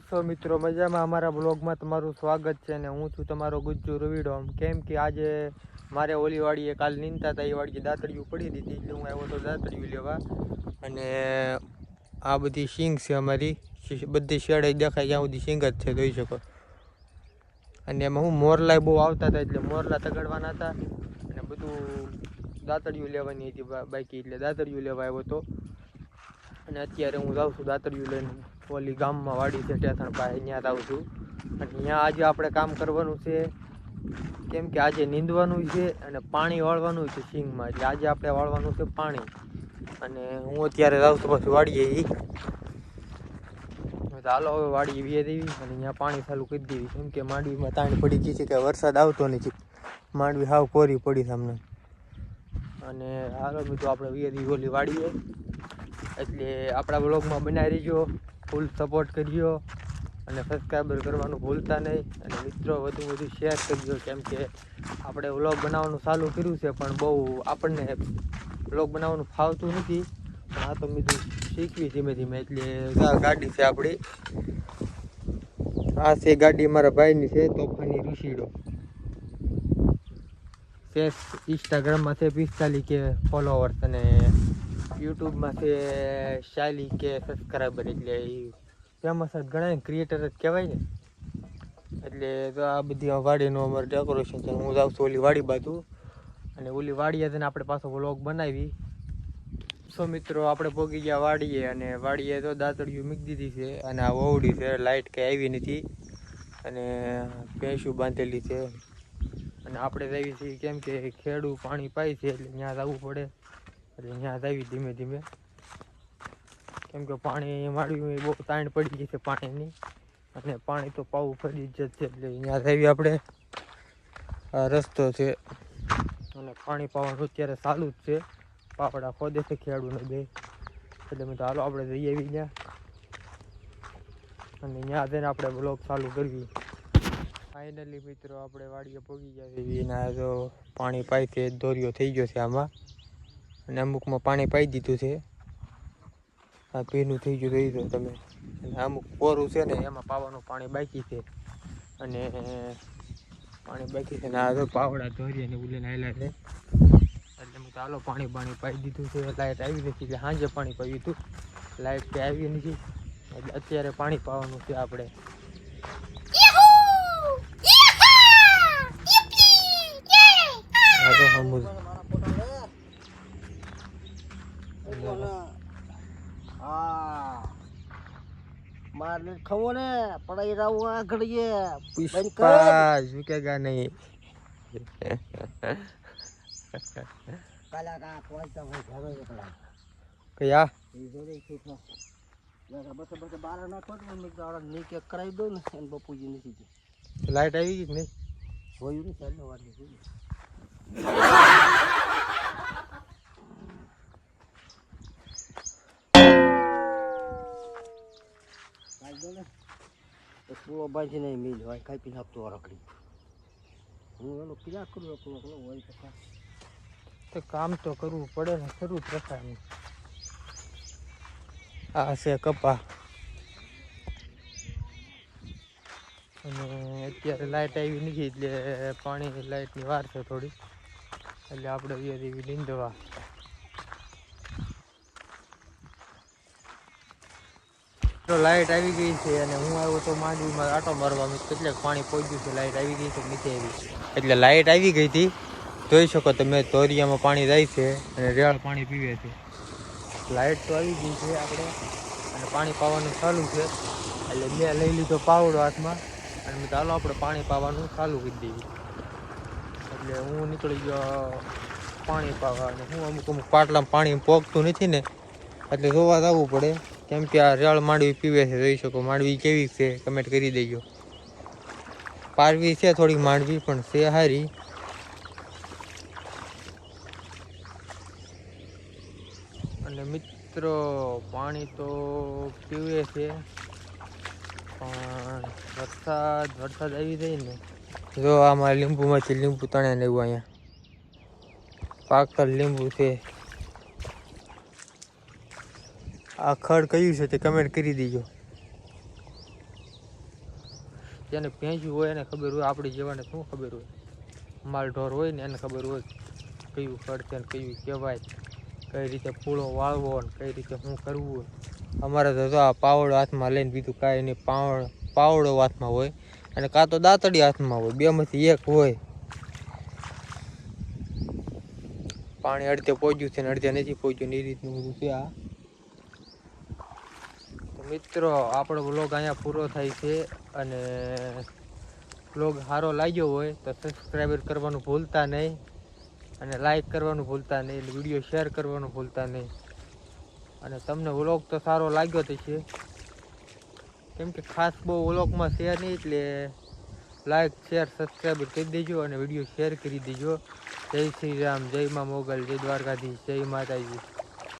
છો મિત્રો? મજામાં? અમારા બ્લોગમાં તમારું સ્વાગત છે અને હું છું તમારો ગુજ્જુ રવિડો. કેમ કે આજે મારે ઓલી વાડીએ કાલ નીંદતા હતા, એ વાડીએ દાતડીયું પડી દીધી એટલે હું આવ્યો તો દાતડીયું લેવા. અને આ બધી શીંગ છે અમારી, બધી શેડે દેખાય જ્યાં સુધી શીંગ જ છે, જોઈ શકો. અને એમાં હું મોરલા બહુ આવતા હતા એટલે મોરલા તગડવાના હતા અને બધું દાતડીયું લેવાની હતી બાકી, એટલે દાતડીયું લેવા આવ્યો હતો. અને અત્યારે હું જાઉં છું દાતરીયું લઈને ઓલી ગામમાં વાડી છે ટેથણ પાસે, ત્યાં જાઉં છું. અને ત્યાં આજે આપણે કામ કરવાનું છે, કેમ કે આજે નીંદવાનું છે અને પાણી વાળવાનું છે સિંગમાં, એટલે આજે આપણે વાળવાનું છે પાણી. અને હું અત્યારે જાઉં છું પછી વાડીએ. ચાલો હવે વાડી વીએ દેવી અને અહીંયા પાણી ચાલુ કરી દેવી, કેમ કે માંડવીમાં તાણ પડી ગઈ છે કે વરસાદ આવતો નથી, માંડવી હાવ કોરી પડી સામને. અને હાલો મિત્રો આપણે વીએ દેવી ઓલી વાડીએ. એટલે આપણા બ્લોગમાં બનાવી રહીજો, ફૂલ સપોર્ટ કરજો અને સબસ્ક્રાઈબર કરવાનું ભૂલતા નહીં. અને મિત્રો વધુ શેર કરજો, કેમ કે આપણે વ્લોગ બનાવવાનું ચાલુ કર્યું છે પણ બહુ આપણને વ્લોગ બનાવવાનું ફાવતું નથી. પણ આ તો બધું શીખવી ધીમે ધીમે. એટલે આ ગાડી છે આપણી, આ છે ગાડી મારા ભાઈની છે, તોફાની ઋષિડો છે. ઇન્સ્ટાગ્રામમાં છે 45K ફોલોવર્સ અને યુટ્યુબમાં છે 40K સબસ્ક્રાઈબર, એટલે એ ફેમસ જ ગણાય ને, ક્રિએટર જ કહેવાય ને. એટલે તો આ બધી વાડીનું અમારું ડેકોરેશન છે. હું જાઉં છું ઓલી વાડી બાજુ, અને ઓલી વાડીએ જઈને આપણે પાછો વ્લોગ બનાવી. સો મિત્રો આપણે પહોંચી ગયા વાડીએ, અને વાડીએ તો દાતડીયું મૂકી દીધી છે અને આ વહુડી છે, લાઇટ કંઈ આવી નથી અને ભેંસું બાંધેલી છે. અને આપણે જઈએ છીએ કેમ કે ખેડૂ પાણી પાય છે એટલે ત્યાં જવું પડે, એટલે ત્યાં જઈએ ધીમે ધીમે, કેમ કે પાણી માળવી બહુ તાણ પડી ગઈ છે પાણીની, અને પાણી તો પાવું ફરી જ છે. એટલે ત્યાં જઈએ આપણે, આ રસ્તો છે અને પાણી પાવાનું અત્યારે ચાલુ જ છે, પાપડા ખોદે છે ખેડૂને બે. એટલે મેં તો હાલો આપણે જઈએ આવી ત્યાં, અને ત્યાં જઈને આપણે બ્લોગ ચાલુ કરવી. ફાઇનલી મિત્રો આપણે વાડીએ પહોંચી ગયા છીએ. એના જો પાણી પાય છે, દોરિયો થઈ ગયો છે આમાં, અને અમુકમાં પાણી પાઈ દીધું છે. આ ભીનું થઈ ગયું થઈ ગયું તમે, અને અમુક પોરું છે ને એમાં પાવાનું પાણી બાકી છે, અને પાણી બાકી છે ને આ તો પાવડા ધોરી અને ઉલીને આવેલા છે. એટલે મેં ચાલો પાણી પાઈ દીધું છે. લાઇટ આવી નથી એટલે સાંજે પાણી પાયું હતું, લાઇટ કે આવી નથી એટલે અત્યારે પાણી પાવાનું છે આપણે. मारने खवो ने पढ़ाई रहू आ घड़िए पुष्पा झुकेगा नहीं. काला का कोई तो भाई घरो पड़ा क्या ये जोरे छूटो जरा बस बस 12 ना खोट में जरा नीचे कराई दो ने एन बापूजी ने सीधी लाइट आई कि नहीं होયું ને ચાલ વાડી છે કાઈ દો ને તો પૂરો બાંધી નહીં મિલ હોય કાઈ પીને આપતો રખડી હું એનો પીલા કરું એકલો હોય તો કામ તો કરવું પડે ને, કરવું જ રખાય. આ છે કપા, અને અત્યારે લાઇટ આવી નથી એટલે પાણી લાઇટની વાર છે થોડી, એટલે આપણે એવી નીંદવા. તો લાઇટ આવી ગઈ છે અને હું આવ્યો તો માંડવીમાં આટો મારવા, કેટલાક પાણી પહોંચ્યું છે. લાઇટ આવી ગઈ છે નથી આવી, એટલે લાઇટ આવી ગઈ હતી, જોઈ શકો તમે. ધોરિયામાં પાણી જાય છે અને રેળ પાણી પીવે છે. લાઇટ તો આવી ગઈ છે આપણે, અને પાણી પાવાનું ચાલુ છે. એટલે મેં લઈ લીધો પાવડો હાથમાં, અને ચાલો આપણે પાણી પાવાનું ચાલુ કરી દઈએ. એટલે હું નીકળી ગયો પાણી પાવા, અને હું અમુક પાટલામાં પાણી પોગતું નથી ને એટલે જોવા જવું પડે, કેમ કે આ રેળ માંડવી પીવે છે. જોઈ શકો માંડવી કેવી છે કમેન્ટ કરી દેજો. પારવી છે થોડીક માંડવી પણ છે સારી. અને મિત્રો પાણી તો પીવે છે, પણ વરસાદ આવી જાય ને. જો આમાં લીંબુમાંથી લીંબુ તણે લેવું, અહીંયા પાકલ લીંબુ છે. આ ખડ કયું છે તે કમેન્ટ કરી દીજો. જેને ભેંસ્યું હોય એને ખબર હોય, આપણી જેવાને શું ખબર હોય? માલ ઢોર હોય ને એને ખબર હોય કયું ખડશે ને કયું કહેવાય, કઈ રીતે પૂળો વાળવો ને કઈ રીતે શું કરવું. અમારે તો આ પાવડો હાથમાં લઈને બીજું કાંઈ નહીં, પાવડો હાથમાં હોય અને કાં તો દાંતડી હાથમાં હોય, બેમાંથી એક હોય. પાણી અડધે પહોંચ્યું છે ને અડધે નથી પહોંચ્યું, એ રીતનું બધું છે આ. તો મિત્રો આપણો વ્લોગ અહીંયા પૂરો થાય છે, અને વ્લોગ સારો લાગ્યો હોય તો સબસ્ક્રાઈબર કરવાનું ભૂલતા નહીં, અને લાઈક કરવાનું ભૂલતા નહીં, વિડીયો શેર કરવાનું ભૂલતા નહીં. અને તમને વ્લોગ તો સારો લાગ્યો તો છે, કેમ કે ખાસ બહુ વ્લોગમાં છે નહીં, એટલે લાઈક શેર સબસ્ક્રાઈબર કરી દેજો અને વિડીયો શેર કરી દેજો. જય શ્રી રામ, જય મા મોગલ, જય દ્વારકાધીશ, જય માતાજી.